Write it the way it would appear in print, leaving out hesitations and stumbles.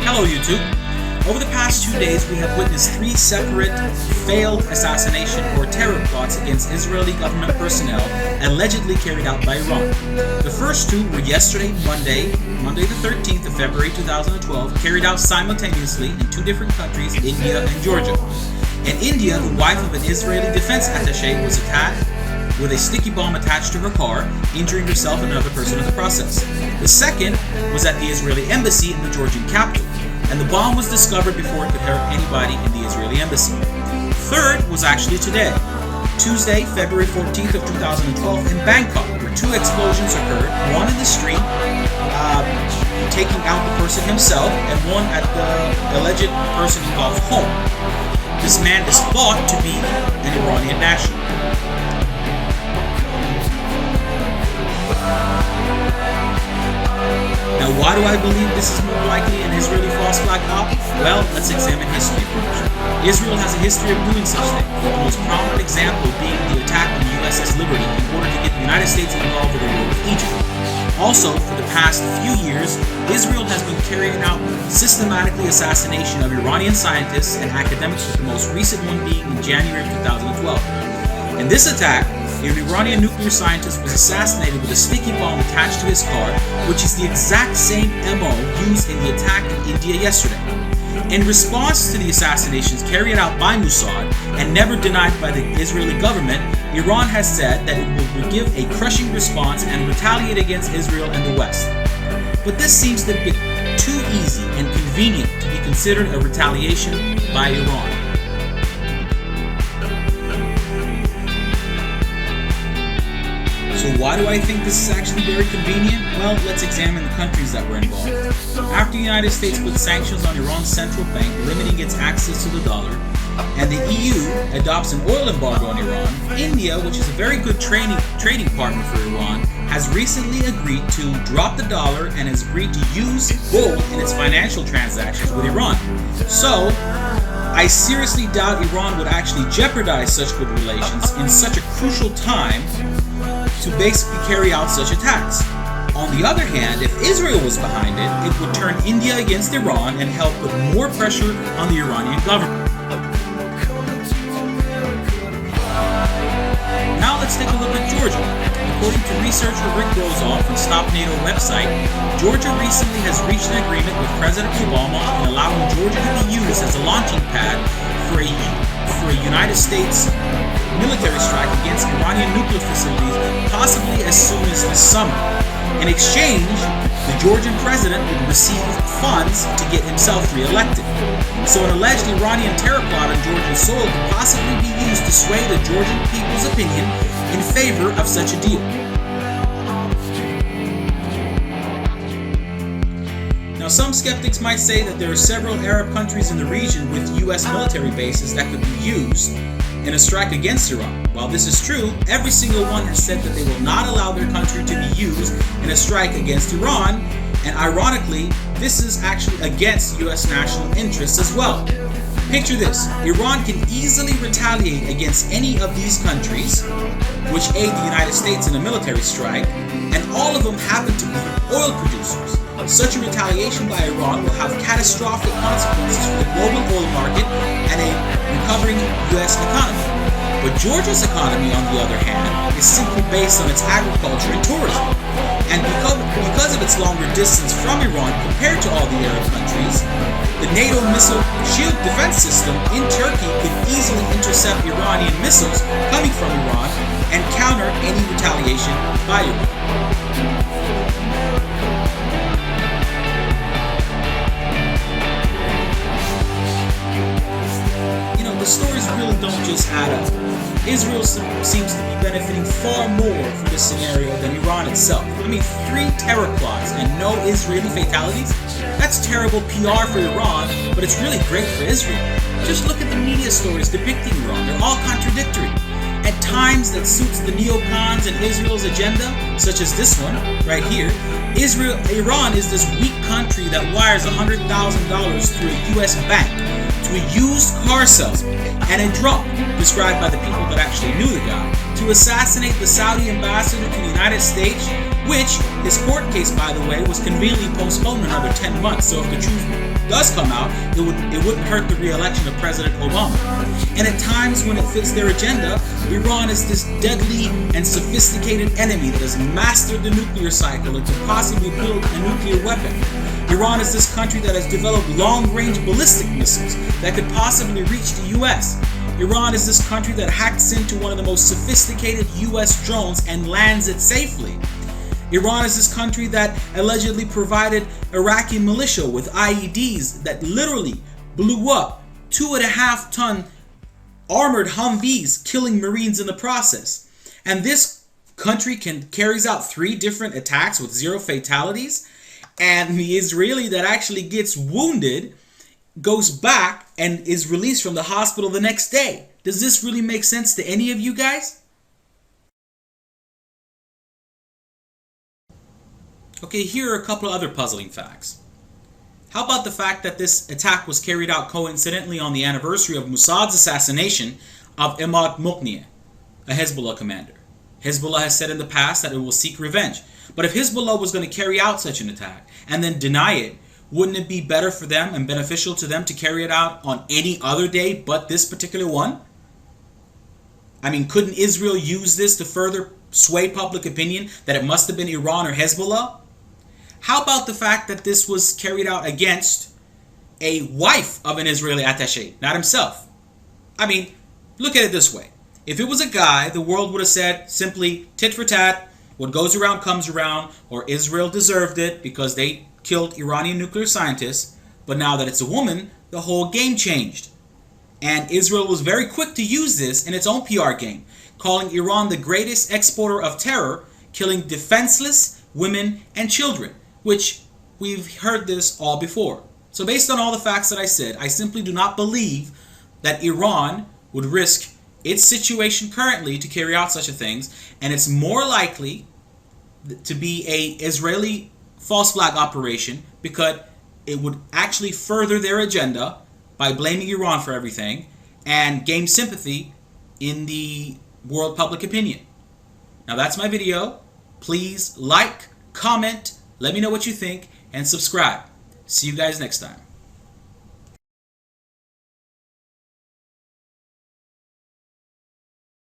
Hello YouTube. Over the past 2 days we have witnessed 3 separate failed assassination or terror plots against Israeli government personnel allegedly carried out by Iran. The first 2 were yesterday, Monday the 13th of February 2012, carried out simultaneously in 2 different countries, India and Georgia. In India, the wife of an Israeli defense attaché was attacked with a sticky bomb attached to her car, injuring herself and another person in the process. The second was at the Israeli embassy in the Georgian capital, and the bomb was discovered before it could hurt anybody in the Israeli embassy. Third was actually today, Tuesday, February 14th of 2012 in Bangkok, where 2 explosions occurred, one in the street, taking out the person himself, and one at the alleged person involved's home. This man is thought to be an Iranian national. Now, why do I believe this is more likely an Israeli false flag op? Well, let's examine history first. Israel has a history of doing such things, the most prominent example being the attack on the USS Liberty in order to get the United States involved with the war with Egypt. Also, for the past few years, Israel has been carrying out systematically assassination of Iranian scientists and academics, with the most recent one being in January of 2012. In this attack, an Iranian nuclear scientist was assassinated with a sticky bomb attached to his car, which is the exact same MO used in the attack in India yesterday. In response to the assassinations carried out by Mossad and never denied by the Israeli government, Iran has said that it will give a crushing response and retaliate against Israel and the West. But this seems to be too easy and convenient to be considered a retaliation by Iran. So why do I think this is actually very convenient? Well, let's examine the countries that were involved. After the United States put sanctions on Iran's central bank, limiting its access to the dollar, and the EU adopts an oil embargo on Iran, India, which is a very good trading partner for Iran, has recently agreed to drop the dollar and has agreed to use gold in its financial transactions with Iran. So, I seriously doubt Iran would actually jeopardize such good relations in such a crucial time to basically carry out such attacks. On the other hand, if Israel was behind it, it would turn India against Iran and help put more pressure on the Iranian government. Now let's take a look at Georgia. According to researcher Rick Rozoff from Stop NATO website, Georgia recently has reached an agreement with President Obama in allowing Georgia to be used as a launching pad for a United States military strike against Iranian nuclear facilities, possibly as soon as this summer. In exchange, the Georgian president would receive funds to get himself re-elected. So an alleged Iranian terror plot on Georgian soil could possibly be used to sway the Georgian people's opinion in favor of such a deal. Now, some skeptics might say that there are several Arab countries in the region with US military bases that could be used in a strike against Iran. While this is true, every single one has said that they will not allow their country to be used in a strike against Iran, and ironically, this is actually against US national interests as well. Picture this: Iran can easily retaliate against any of these countries, which aid the United States in a military strike, and all of them happen to be oil producers. Such a retaliation by Iran will have catastrophic consequences for the global oil market and a recovering US economy. But Georgia's economy, on the other hand, is simply based on its agriculture and tourism. And because of its longer distance from Iran compared to all the Arab countries, the NATO missile shield defense system in Turkey could easily intercept Iranian missiles coming from Iran and counter any retaliation by Iran. The stories really don't just add up. Israel seems to be benefiting far more from this scenario than Iran itself. I mean, 3 terror plots and no Israeli fatalities? That's terrible PR for Iran, but it's really great for Israel. Just look at the media stories depicting Iran. They're all contradictory. At times that suits the neocons and Israel's agenda, such as this one right here, Iran is this weak country that wires $100,000 through a US bank to a used car salesman and a drunk, described by the people that actually knew the guy, to assassinate the Saudi ambassador to the United States which his court case, by the way, was conveniently postponed another 10 months. So if the truth does come out, it wouldn't hurt the re-election of President Obama. And at times when it fits their agenda, Iran is this deadly and sophisticated enemy that has mastered the nuclear cycle and could possibly build a nuclear weapon. Iran is this country that has developed long-range ballistic missiles that could possibly reach the U.S. Iran is this country that hacks into one of the most sophisticated U.S. drones and lands it safely. Iran is this country that allegedly provided Iraqi militia with IEDs that literally blew up 2.5-ton armored Humvees, killing Marines in the process. And this country carries out 3 different attacks with 0 fatalities. And the Israeli that actually gets wounded goes back and is released from the hospital the next day. Does this really make sense to any of you guys? Okay, here are a couple of other puzzling facts. How about the fact that this attack was carried out coincidentally on the anniversary of Mossad's assassination of Imad Muqnieh, a Hezbollah commander? Hezbollah has said in the past that it will seek revenge. But if Hezbollah was going to carry out such an attack and then deny it, wouldn't it be better for them and beneficial to them to carry it out on any other day but this particular one? I mean, couldn't Israel use this to further sway public opinion that it must have been Iran or Hezbollah? How about the fact that this was carried out against a wife of an Israeli attaché, not himself? I mean, look at it this way. If it was a guy, the world would have said simply tit for tat, what goes around comes around, or Israel deserved it because they killed Iranian nuclear scientists. But now that it's a woman, the whole game changed. And Israel was very quick to use this in its own PR game, calling Iran the greatest exporter of terror, killing defenseless women and children, which we've heard this all before. So based on all the facts that I said, I simply do not believe that Iran would risk its situation currently to carry out such a thing, and it's more likely to be a Israeli false flag operation because it would actually further their agenda by blaming Iran for everything and gain sympathy in the world public opinion. Now that's my video. Please like, comment, let me know what you think, and subscribe. See you guys next time.